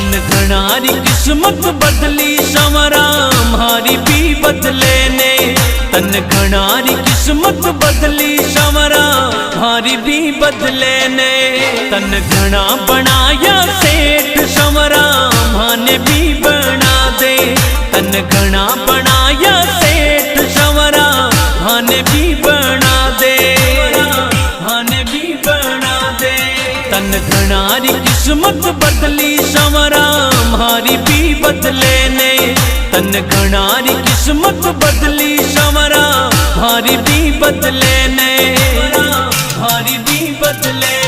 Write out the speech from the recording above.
तन घनारी किस्मत बदली संवरा हमारी भी बदले ने। तन घनारी किस्मत बदली संवरा हमारी भी बदले ने। तन घना बनाया सेठ संवरा माने भी बना दे। तन घना बनाया सेठ संवरा माने भी बना दे, माने भी बना दे। तन घनारी किस्मत बदली संवरा हमारी भी बदले ने। तन घनारी किस्मत बदली संवरा हमारी भी बदले ने, हमारी भी बदले।